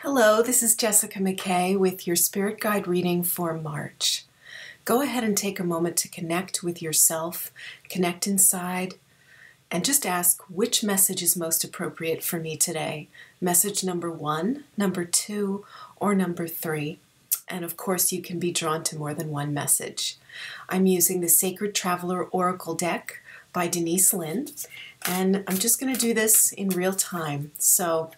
Hello, this is Jessica McKay with your Spirit Guide reading for March. Go ahead and take a moment to connect with yourself, connect inside, and just ask which message is most appropriate for me today. Message number 1, number 2, or number 3. And of course, you can be drawn to more than one message. I'm using the Sacred Traveler Oracle deck by Denise Linn, and I'm just going to do this in real time. So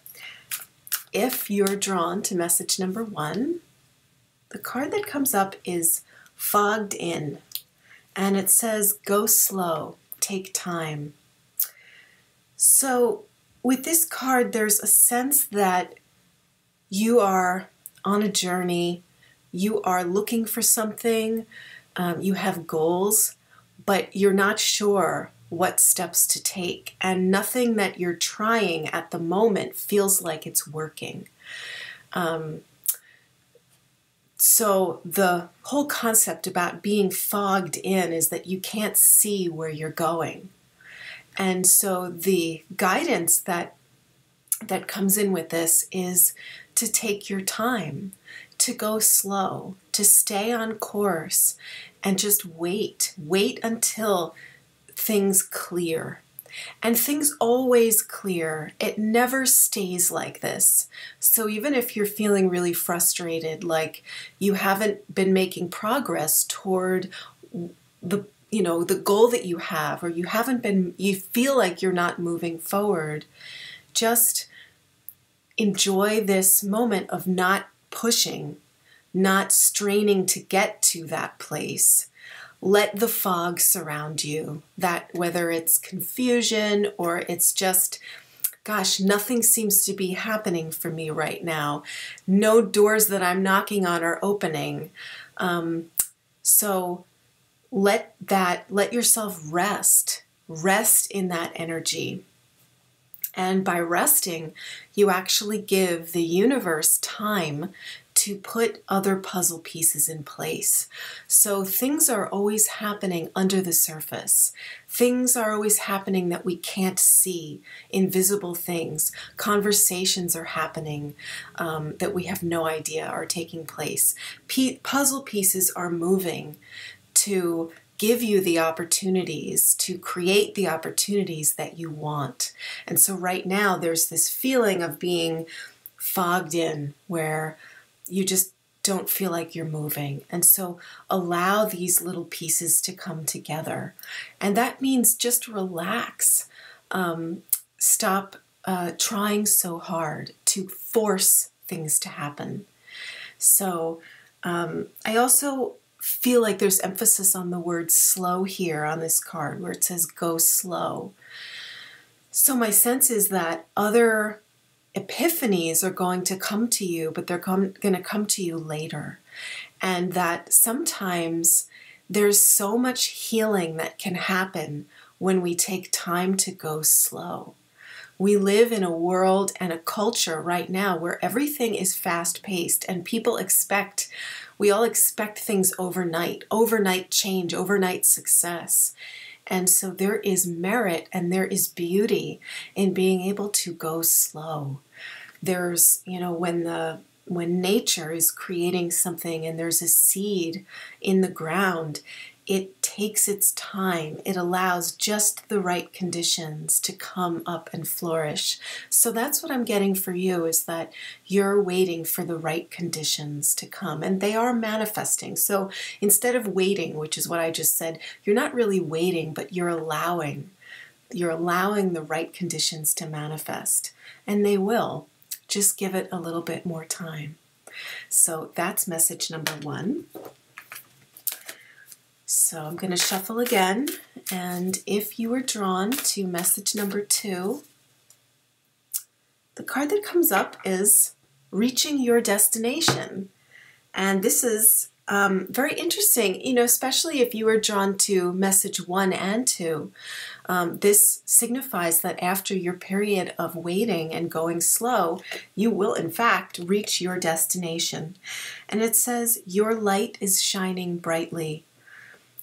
if you're drawn to message number 1, the card that comes up is Fogged In, and it says, go slow, take time. So with this card, there's a sense that you are on a journey, you are looking for something, you have goals, but you're not sure what steps to take, and nothing that you're trying at the moment feels like it's working. So the whole concept about being fogged in is that you can't see where you're going. And so the guidance that comes in with this is to take your time, to go slow, to stay on course, and just wait until things clear. And things always clear. It never stays like this. So even if you're feeling really frustrated, like you haven't been making progress toward the goal that you have, or you feel like you're not moving forward, just enjoy this moment of not pushing, not straining to get to that place. Let the fog surround you, that whether it's confusion or it's just, gosh, nothing seems to be happening for me right now. No doors that I'm knocking on are opening. So let yourself rest in that energy. And by resting, you actually give the universe time to put other puzzle pieces in place. So things are always happening under the surface. Things are always happening that we can't see, invisible things. Conversations are happening that we have no idea are taking place. Puzzle pieces are moving to give you the opportunities, to create the opportunities that you want. And so right now there's this feeling of being fogged in where you just don't feel like you're moving. And so allow these little pieces to come together. And that means just relax. Stop trying so hard to force things to happen. So I also feel like there's emphasis on the word slow here on this card, where it says go slow. So my sense is that other epiphanies are going to come to you, but they're going to come to you later. And that sometimes there's so much healing that can happen when we take time to go slow. We live in a world and a culture right now where everything is fast-paced, and we all expect things overnight change, overnight success. And so there is merit and there is beauty in being able to go slow. There's, when nature is creating something and there's a seed in the ground, it takes its time. It allows just the right conditions to come up and flourish. So that's what I'm getting for you, is that you're waiting for the right conditions to come, and they are manifesting. So instead of waiting, which is what I just said, you're not really waiting, but you're allowing the right conditions to manifest, and they will. Just give it a little bit more time. So that's message number 1. So I'm going to shuffle again, and if you were drawn to message number 2, the card that comes up is Reaching Your Destination. And this is very interesting, especially if you were drawn to message 1 and 2. This signifies that after your period of waiting and going slow, you will in fact reach your destination. And it says, your light is shining brightly.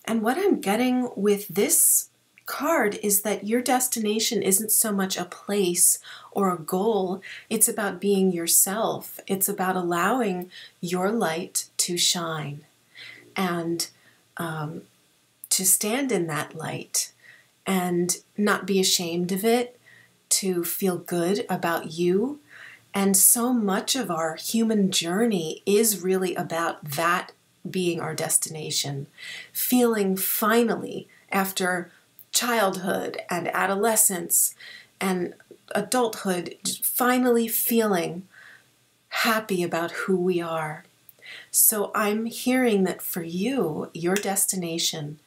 And what I'm getting with this card is that your destination isn't so much a place or a goal. It's about being yourself. It's about allowing your light to shine and to stand in that light and not be ashamed of it, to feel good about you. And so much of our human journey is really about that being our destination. Feeling finally, after childhood and adolescence and adulthood, finally feeling happy about who we are. So I'm hearing that for you, your destination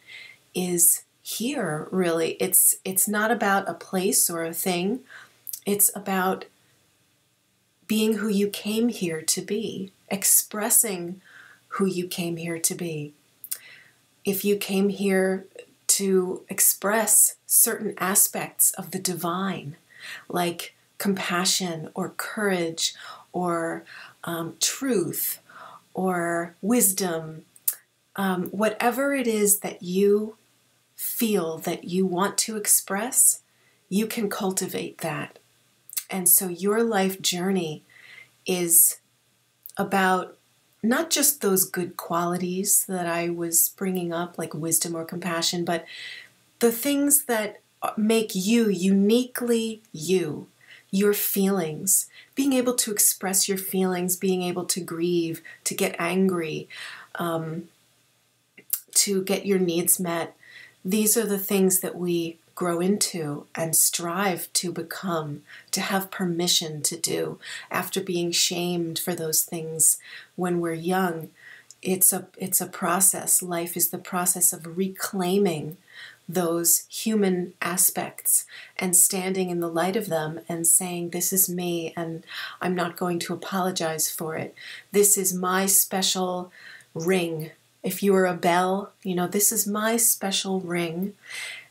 is here, really. It's not about a place or a thing. It's about being who you came here to be, expressing who you came here to be. If you came here to express certain aspects of the divine, like compassion or courage or truth or wisdom, whatever it is that you feel that you want to express, you can cultivate that. And so your life journey is about not just those good qualities that I was bringing up, like wisdom or compassion, but the things that make you uniquely you, your feelings, being able to express your feelings, being able to grieve, to get angry, to get your needs met. These are the things that we grow into and strive to become, to have permission to do after being shamed for those things when we're young. It's a process. Life is the process of reclaiming those human aspects and standing in the light of them and saying, this is me and I'm not going to apologize for it. This is my special ring. If you were a bell, this is my special ring,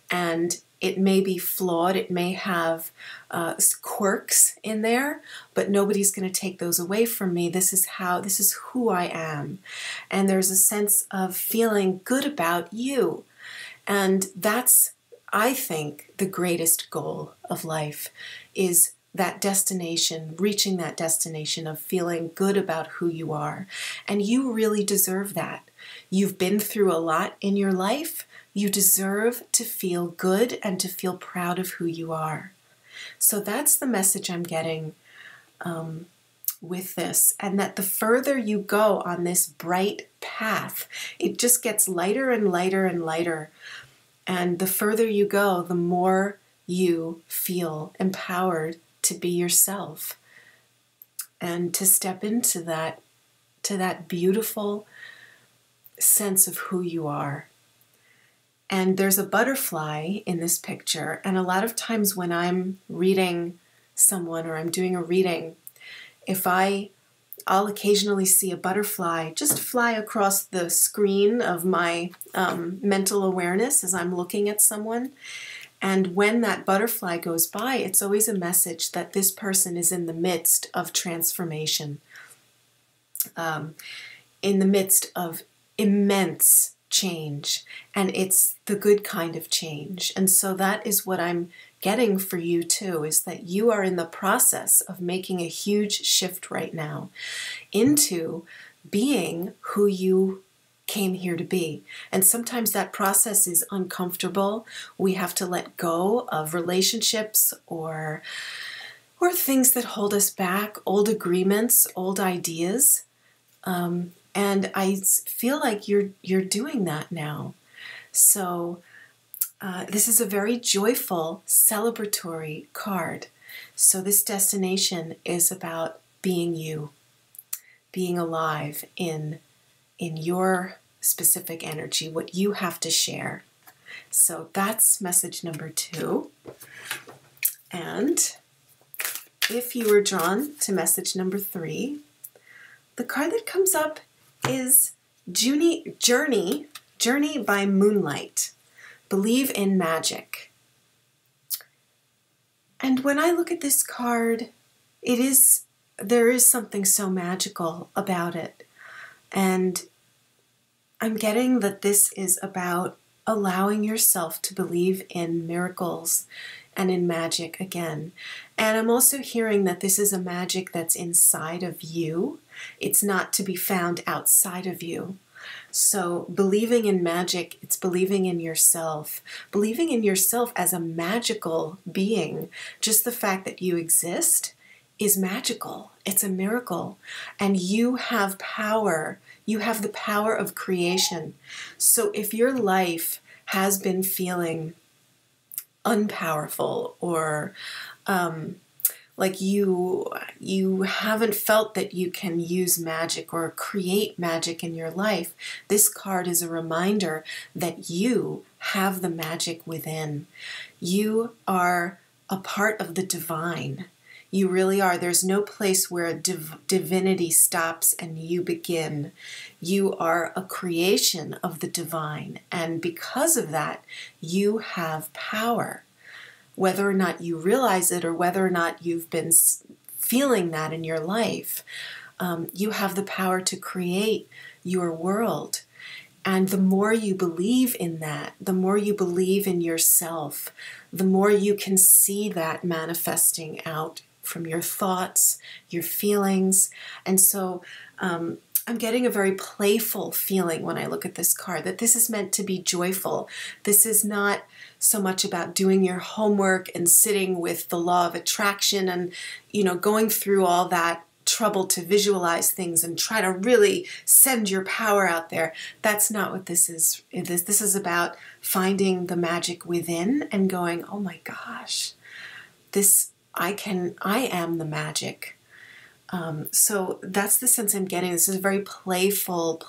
and it may be flawed, it may have quirks in there, but nobody's going to take those away from me. This is who I am. And there's a sense of feeling good about you. And that's, I think, the greatest goal of life, is that destination, reaching that destination of feeling good about who you are. And you really deserve that. You've been through a lot in your life. You deserve to feel good and to feel proud of who you are. So that's the message I'm getting with this. And that the further you go on this bright path, it just gets lighter and lighter and lighter. And the further you go, the more you feel empowered to be yourself and to step into that beautiful sense of who you are. And there's a butterfly in this picture, and a lot of times when I'm reading someone or I'm doing a reading, I'll occasionally see a butterfly just fly across the screen of my mental awareness as I'm looking at someone. And when that butterfly goes by, it's always a message that this person is in the midst of transformation, in the midst of immense change, and it's the good kind of change. And so that is what I'm getting for you too, is that you are in the process of making a huge shift right now into being who you came here to be. And sometimes that process is uncomfortable. We have to let go of relationships or things that hold us back, old agreements, old ideas. And I feel like you're doing that now. So this is a very joyful, celebratory card. So this destination is about being you, being alive in your specific energy, what you have to share. So that's message number 2. And if you were drawn to message number 3, the card that comes up is Journey by Moonlight. Believe in magic. And when I look at this card, there is something so magical about it. And I'm getting that this is about allowing yourself to believe in miracles and in magic again. And I'm also hearing that this is a magic that's inside of you. It's not to be found outside of you. So believing in magic, it's believing in yourself as a magical being. Just the fact that you exist is magical. It's a miracle. And you have power. You have the power of creation. So if your life has been feeling unpowerful, or like you haven't felt that you can use magic or create magic in your life, this card is a reminder that you have the magic within. You are a part of the divine. You really are. There's no place where divinity stops and you begin. You are a creation of the divine, and because of that, you have power. Whether or not you realize it, or whether or not you've been feeling that in your life, you have the power to create your world. And the more you believe in that, the more you believe in yourself, the more you can see that manifesting out from your thoughts, your feelings. And so I'm getting a very playful feeling when I look at this card, that this is meant to be joyful. This is not so much about doing your homework and sitting with the law of attraction and, going through all that trouble to visualize things and try to really send your power out there. That's not what this is. This is about finding the magic within and going, oh my gosh, I am the magic. So that's the sense I'm getting. This is a very playful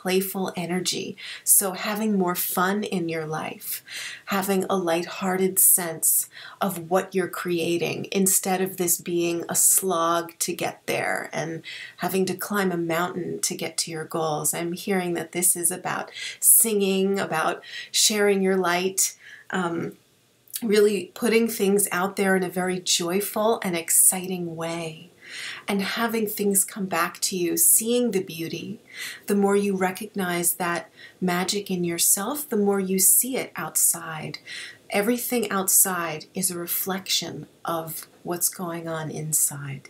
energy. So having more fun in your life, having a lighthearted sense of what you're creating, instead of this being a slog to get there and having to climb a mountain to get to your goals. I'm hearing that this is about singing, about sharing your light, really putting things out there in a very joyful and exciting way. And having things come back to you, seeing the beauty. The more you recognize that magic in yourself, the more you see it outside. Everything outside is a reflection of what's going on inside.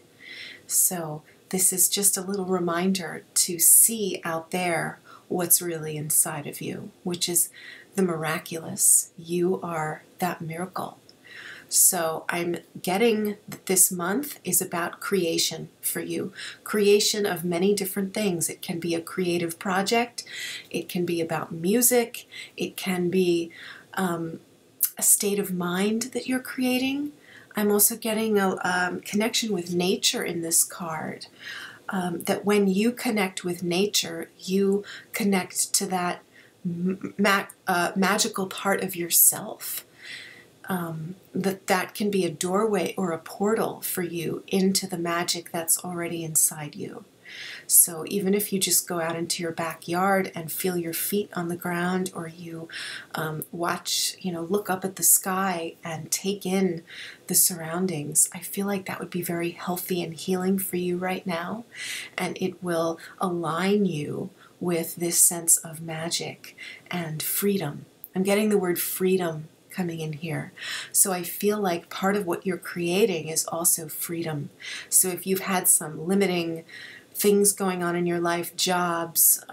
So this is just a little reminder to see out there what's really inside of you, which is the miraculous. You are that miracle. So I'm getting that this month is about creation for you. Creation of many different things. It can be a creative project. It can be about music. It can be a state of mind that you're creating. I'm also getting a connection with nature in this card. That when you connect with nature, you connect to that magical part of yourself. That can be a doorway or a portal for you into the magic that's already inside you. So even if you just go out into your backyard and feel your feet on the ground, or you watch, look up at the sky and take in the surroundings, I feel like that would be very healthy and healing for you right now. And it will align you with this sense of magic and freedom. I'm getting the word freedom coming in here. So I feel like part of what you're creating is also freedom. So if you've had some limiting things going on in your life, jobs,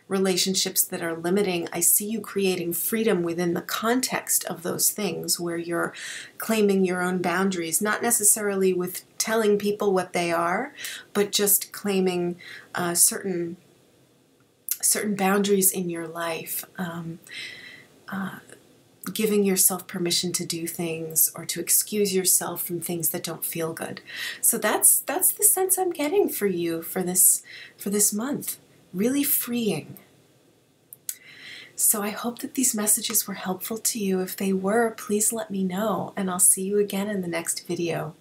relationships that are limiting, I see you creating freedom within the context of those things, where you're claiming your own boundaries, not necessarily with telling people what they are, but just claiming certain boundaries in your life. Giving yourself permission to do things, or to excuse yourself from things that don't feel good. So that's the sense I'm getting for you for this month. Really freeing. So I hope that these messages were helpful to you. If they were, please let me know, and I'll see you again in the next video.